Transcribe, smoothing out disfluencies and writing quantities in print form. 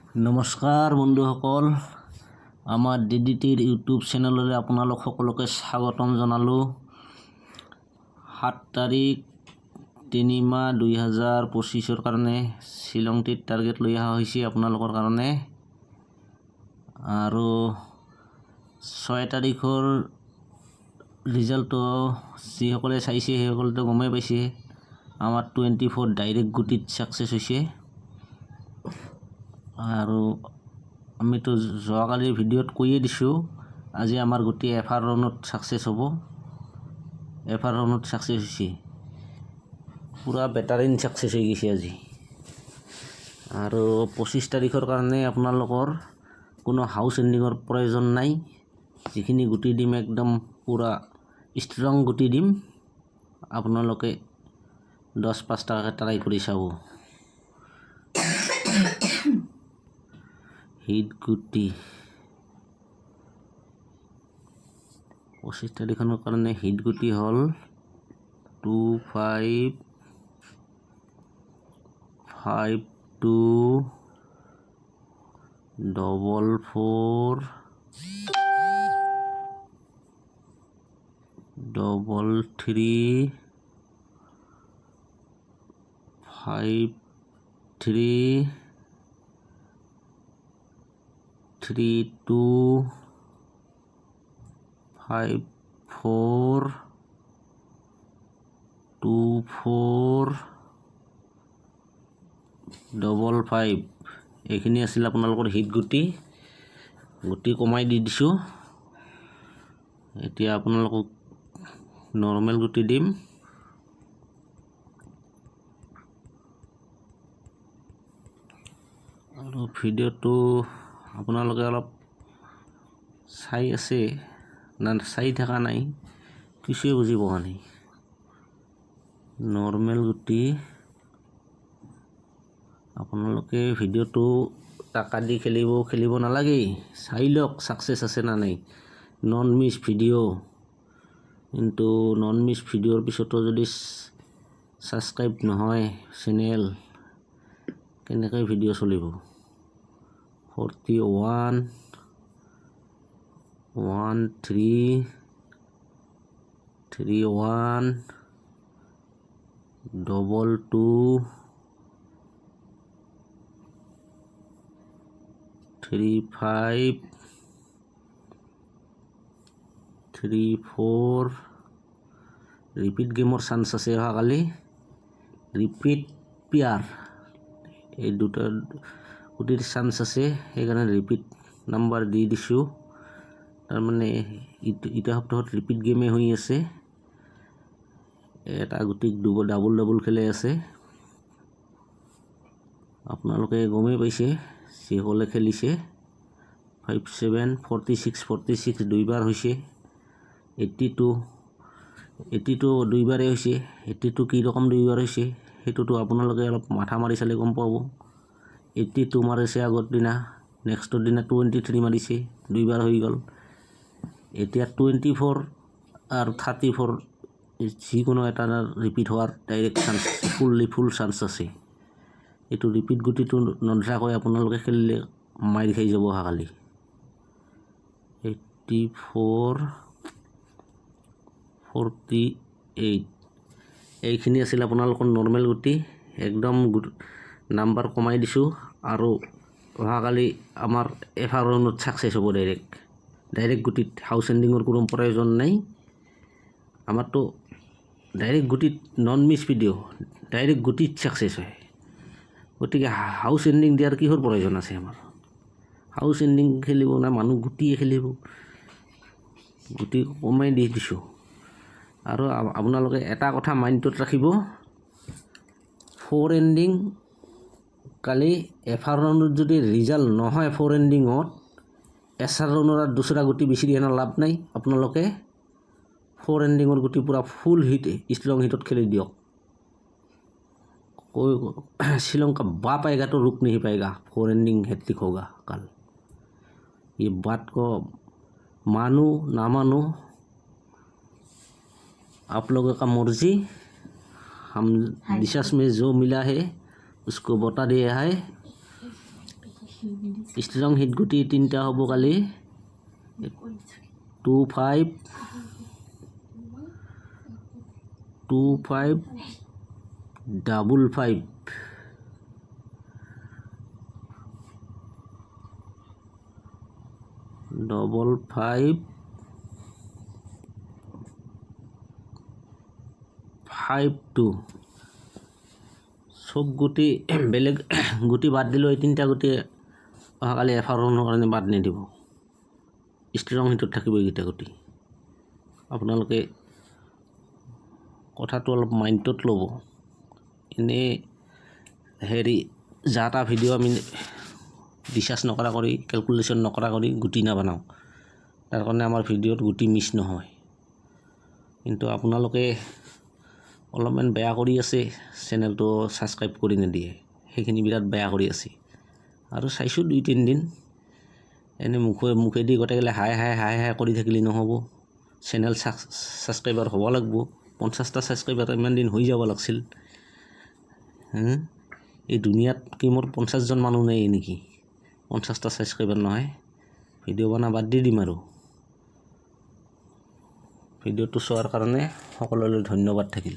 নমস্কাৰ বন্ধুসকল, আমাৰ ডিডিটিৰ ইউটিউব চেনেললৈ আপোনালোক সকলোকে স্বাগতম জনালোঁ। 7 তাৰিখ 3 মাহ 2025 কাৰণে শ্বিলংটিত টাৰ্গেট লৈ অহা হৈছে আপোনালোকৰ কাৰণে। আৰু 6 তাৰিখৰ ৰিজাল্টটো যিসকলে চাইছে সেইসকলেতো গমেই পাইছে, আমাৰ 24 ডাইৰেক্ট গুটিত ছাকচেছ হৈছে। আৰু আমিতো যোৱাকালিৰ ভিডিঅ'ত কৈয়ে দিছোঁ, আজি আমাৰ গোটেই এফাৰ ৰাউণ্ডত ছাকচেছ হ'ব। এফাৰ ৰাউণ্ডত ছাকচেছ হৈছে, পূৰা বেটাৰিন ছাকচেছ হৈ গৈছে আজি। আৰু 25 তাৰিখৰ কাৰণে আপোনালোকৰ কোনো হাউচ এণ্ডিঙৰ প্ৰয়োজন নাই। যিখিনি গুটি দিম একদম পূৰা ষ্ট্ৰং গুটি দিম, আপোনালোকে 10-5 টাকাকৈ ট্ৰাই কৰি চাব। হিট গুটি 25 তাৰিখৰ কাৰণে হিট গুটি হ'ল 55 এইখিনি আছিল আপোনালোকৰ হিট গুটি। গুটি কমাই দি দিছোঁ। এতিয়া আপোনালোকক নৰ্মেল গুটি দিম। আৰু ভিডিঅ'টো আপোনালোকে অলপ চাই আছে না চাই থকা নাই, কিছুৱে বুজি পোৱা নাই। নৰ্মেল গুটি আপোনালোকে ভিডিঅ'টো টাকা দি খেলিব নালাগে, চাই লওক ছাকচেছ আছে না নাই। নন মিছ ভিডিঅ', কিন্তু নন মিছ ভিডিঅ'ৰ পিছতো যদি ছাবস্ক্ৰাইব নহয় চেনেল, কেনেকৈ ভিডিঅ' চলিব। 41 13 31 22 35 34 ৰিপিট গেমৰ চান্স আছে অহাকালি। ৰিপিট পেয়াৰ এই দুটা গুটিৰ চান্স আছে, সেইকাৰণে ৰিপিট নাম্বাৰ দি দিছোঁ। তাৰমানে ইটা সপ্তাহত ৰিপিট গেমে হৈ আছে, এটা গুটিক ডাবল খেলে আছে। আপোনালোকে গমেই পাইছে যিসকলে খেলিছে। 57 46 দুইবাৰ হৈছে। 82 দুইবাৰেই হৈছে। 82 কি ৰকম দুইবাৰ হৈছে সেইটোতো আপোনালোকে অলপ মাথা মাৰি চালে গম পাব। 82 মাৰিছে আগৰ দিনা, নেক্সটৰ দিনা 23 মাৰিছে, দুইবাৰ হৈ গ'ল। এতিয়া 24 আৰু 34 যিকোনো এটা ৰিপিট হোৱাৰ ডাইৰেক্ট চান্স, ফুল চান্স আছে। এইটো ৰিপিট গুটিটো নধৰাকৈ আপোনালোকে খেলিলে মাৰি খাই যাব অহাকালি। 84 48 এইখিনি আছিল আপোনালোকৰ নৰ্মেল গুটি। একদম নাম্বাৰ কমাই দিছোঁ। আৰু অহাকালি আমাৰ এফাৰ ৰাউণ্ডত ছাকচেছ হ'ব ডাইৰেক্ট গুটিত। হাউচ এণ্ডিঙৰ কোনো প্ৰয়োজন নাই। আমাৰতো ডাইৰেক্ট গুটিত নন মিছ ভিডিঅ', ডাইৰেক্ট গুটিত ছাকচেছ হয়। গতিকে হাউচ এণ্ডিং দিয়াৰ কিহৰ প্ৰয়োজন আছে আমাৰ। হাউচ এণ্ডিং খেলিব না মানুহ গুটিয়ে খেলিব, গুটি কমাই দি দিছোঁ। আৰু আপোনালোকে এটা কথা মাইণ্ডত ৰাখিব, 4 এণ্ডিং কালি এফাৰ ৰাউণ্ডত যদি ৰিজাল্ট নহয় 4 এণ্ডিঙত, এছাৰ ৰাউণ্ডৰ আৰু দুসৰা গুটি বিচাৰি আনাৰ লাভ নাই। আপোনালোকে 4 এণ্ডিঙৰ গুটি পূৰা ফুল হিট ষ্ট্ৰং হিটত খেলি দিয়ক। श्रीलंका बा पाएगा तो रुक नहीं पाएगा। 4 एंडिंग हैट्रिक होगा कल। ये बात को मानो ना मानो आप लोगों का मर्जी। हम डिशस में जो मिला है उसको बता दिया है। ষ্ট্ৰং হিট গুটি 3টা হ'ব কালি 25 25 55 55 52 সব গুটি বেলেগ গুটি বাদ দিলেও এই 3টা গুটি অহাকালি এফাৰৰ কাৰণে বাদ নিদিব ষ্ট্ৰং হিটত থাকিব এইকেইটা গুটি আপোনালোকে কথাটো অলপ মাইণ্ডত ল'ব এনে হেৰি যাতা ভিডিঅ' আমি ৰিচাৰ্চ নকৰা কৰি কেলকুলেশ্যন নকৰা কৰি গুটি নাবনাওঁ তাৰ কাৰণে আমাৰ ভিডিঅ'ত গুটি মিছ নহয় কিন্তু আপোনালোকে অলপমান বেয়া কৰি আছে চেনেলটো ছাবস্ক্ৰাইব কৰি নিদিয়ে সেইখিনি বিৰাট বেয়া কৰি আছে আৰু চাইছোঁ 2-3 দিন এনে মুখেদি গোটেইগিলা হাই কৰি থাকিলে নহ'ব চেনেল ছাবস্ক্ৰাইবাৰ হ'ব লাগিব 50টা ছাবস্ক্ৰাইবাৰ ইমান দিন হৈ যাব লাগিছিল এই দুনিয়াত কি মোৰ 50জন মানুহ নাই নেকি 50টা ছাবস্ক্ৰাইবাৰ নহয় ভিডিঅ' বনা বাদ দি দিম আৰু ভিডিঅ'টো চোৱাৰ কাৰণে সকলোলৈ ধন্যবাদ থাকিল